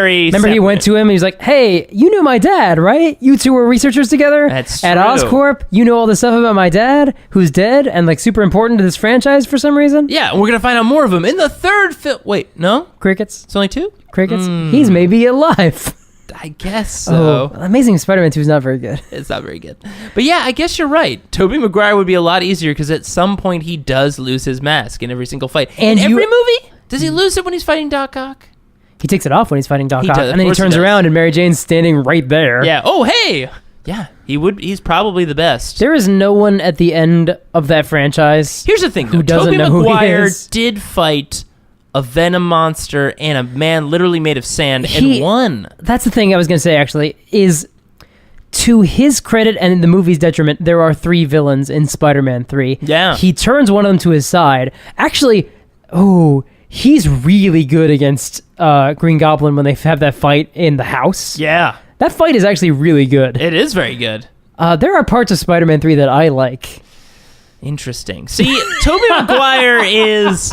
he went to him. And he was like, "Hey, you knew my dad, right? You two were researchers together That's at true. Oscorp. You know all this stuff about my dad, who's dead and like super important to this franchise for some reason." Yeah, and we're gonna find out more of him in the third film. Wait, no, Crickets. it's only 2. Crickets. He's maybe alive. I guess so. Amazing Spider-Man 2 is not very good. It's not very good. But yeah, I guess you're right. Tobey Maguire would be a lot easier because at some point he does lose his mask in every single fight. And in every movie? Does he lose it when he's fighting Doc Ock? He takes it off when he's fighting Doc Ock, does, and then he turns around and Mary Jane's standing right there. Yeah. Oh, hey! Yeah, he's probably the best. There is no one at the end of that franchise. Here's the thing, though. Who doesn't Tobey know who he Maguire is. did fight a venom monster and a man literally made of sand and won. That's the thing I was going to say, actually, is to his credit and in the movie's detriment, there are 3 villains in Spider-Man 3. Yeah. He turns one of them to his side. Actually, he's really good against Green Goblin when they have that fight in the house. Yeah. That fight is actually really good. It is very good. There are parts of Spider-Man 3 that I like. Interesting. See, Tobey Maguire is...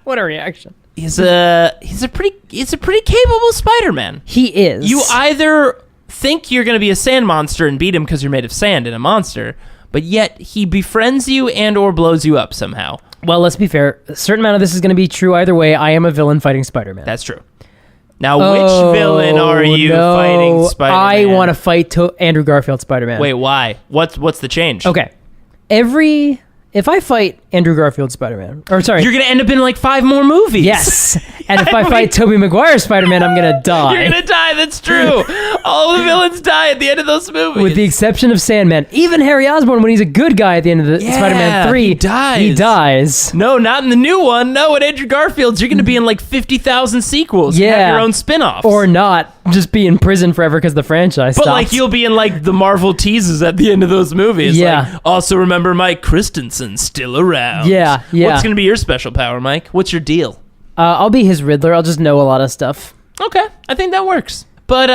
What a reaction. He's a pretty capable Spider-Man. He is. You either think you're going to be a sand monster and beat him because you're made of sand and a monster, but yet he befriends you and or blows you up somehow. Well, let's be fair. A certain amount of this is going to be true either way. I am a villain fighting Spider-Man. That's true. Now, which villain are you fighting Spider-Man? I want to fight Andrew Garfield Spider-Man. Wait, why? What's the change? Okay. Every if I fight Andrew Garfield Spider-Man, or sorry, You're going to end up in like 5 more movies. yes, and if I fight Tobey Maguire Spider-Man, I'm gonna die. You're going to die. That's true. All the villains die at the end of those movies. With the exception of Sandman. Even Harry Osborn, when he's a good guy at the end of the Spider-Man 3, he dies. He dies. No, not in the new one. No, at Andrew Garfield's, you're going to be in like 50,000 sequels. Yeah. You have your own spin-offs. Or not. Just be in prison forever because the franchise But stops. like you'll be in like the Marvel teases at the end of those movies. Yeah. Like, also remember Mike Christensen's still around. Yeah. What's going to be your special power, Mike? What's your deal? I'll be his Riddler. I'll just know a lot of stuff. Okay, I think that works. But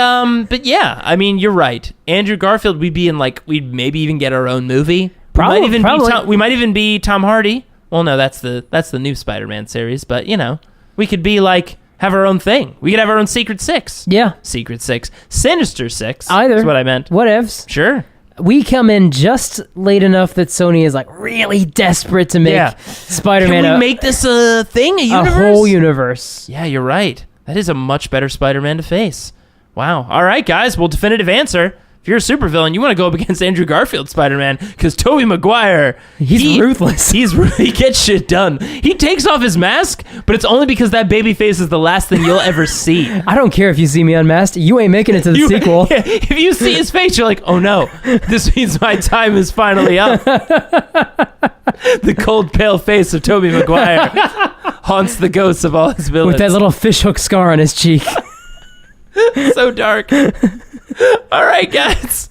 yeah, I mean, you're right. Andrew Garfield, we'd maybe even get our own movie. Probably. We might even be Tom Hardy. Well, no, that's the new Spider-Man series. But you know, we could be like have our own thing. We could have our own Secret Six. Yeah. Secret Six, Sinister Six. Either. That's what I meant. Whatevs. Sure. We come in just late enough that Sony is like really desperate to make Spider-Man Can we make this a thing, a universe? a whole universe. Yeah, you're right. That is a much better Spider-Man to face. Wow. All right, guys. Well, definitive answer. If you're a supervillain, you want to go up against Andrew Garfield Spider-Man because Tobey Maguire, He's ruthless. He gets shit done. He takes off his mask, but it's only because that baby face is the last thing you'll ever see. I don't care if you see me unmasked. You ain't making it to the sequel. Yeah, if you see his face, you're like, oh no, this means my time is finally up. The cold, pale face of Tobey Maguire haunts the ghosts of all his villains. With that little fishhook scar on his cheek. So dark. All right, guys.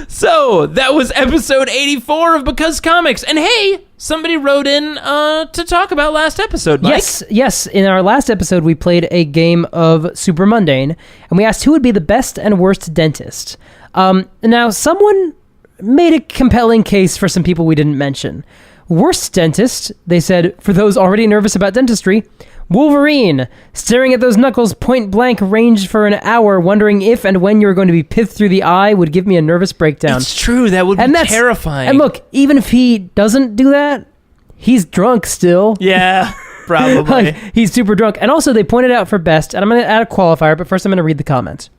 So that was episode 84 of Because Comics. And hey, somebody wrote in to talk about last episode, Mike. Yes. In our last episode, we played a game of Super Mundane, and we asked who would be the best and worst dentist. Now, someone made a compelling case for some people we didn't mention. Worst dentist, they said, for those already nervous about dentistry, Wolverine, staring at those knuckles point blank range for an hour, wondering if and when you're going to be pithed through the eye would give me a nervous breakdown. It's true. That would be terrifying. And look, even if he doesn't do that, he's drunk still. Yeah, probably. Like, he's super drunk. And also, they pointed out for best, and I'm going to add a qualifier, but first I'm going to read the comments.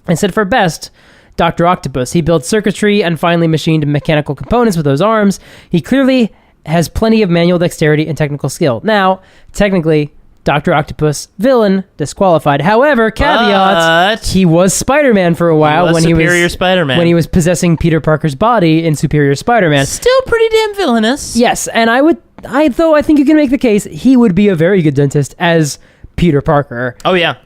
I said for best, Dr. Octopus. He built circuitry and finally machined mechanical components with those arms. He clearly has plenty of manual dexterity and technical skill. Now, technically, Dr. Octopus, villain, disqualified. However, caveat, he was Spider-Man for a while when Spider-Man. when he was possessing Peter Parker's body in Superior Spider-Man. Still pretty damn villainous. Yes, and I think you can make the case he would be a very good dentist as Peter Parker. Oh, yeah.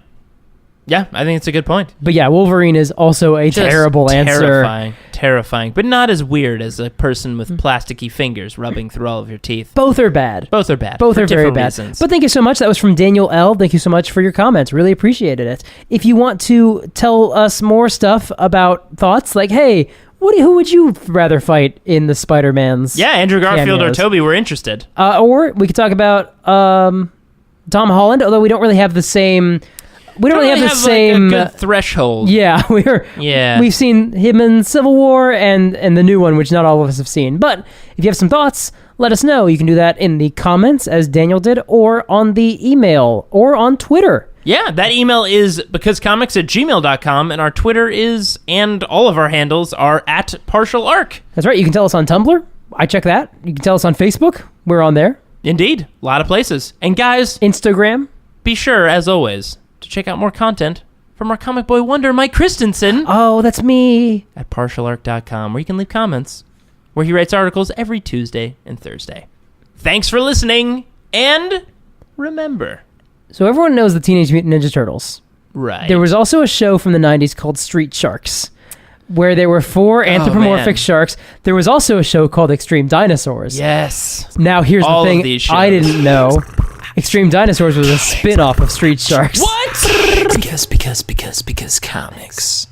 Yeah, I think it's a good point. But yeah, Wolverine is also a terrible answer. Terrifying, but not as weird as a person with plasticky fingers rubbing through all of your teeth. Both are bad. Both are bad. Both for are very different bad. reasons. But thank you so much. That was from Daniel L. Thank you so much for your comments. Really appreciated it. If you want to tell us more stuff about thoughts, like, hey, who would you rather fight in the Spider-Mans? Yeah, Andrew Garfield cameos? or Tobey, we're interested. Or we could talk about Tom Holland, although we don't really have the same... We don't really have the same like a good threshold. Yeah, we've seen him in Civil War and the new one, which not all of us have seen. But if you have some thoughts, let us know. You can do that in the comments, as Daniel did, or on the email, or on Twitter. Yeah, that email is becausecomics@gmail.com, and our Twitter is, and all of our handles are at Partial Arc. That's right. You can tell us on Tumblr. I check that. You can tell us on Facebook. We're on there. Indeed, a lot of places. And guys, Instagram. Be sure, as always, to check out more content from our comic boy wonder, Mike Christensen. Oh, that's me. At partialarc.com, where you can leave comments, where he writes articles every Tuesday and Thursday. Thanks for listening, and remember. So everyone knows the Teenage Mutant Ninja Turtles. Right. There was also a show from the 90s called Street Sharks, where there were 4 anthropomorphic sharks. There was also a show called Extreme Dinosaurs. Yes. Now, here's all the of thing these shows. I didn't know. Extreme Dinosaurs was a spin-off of Street Sharks. What? Because comics.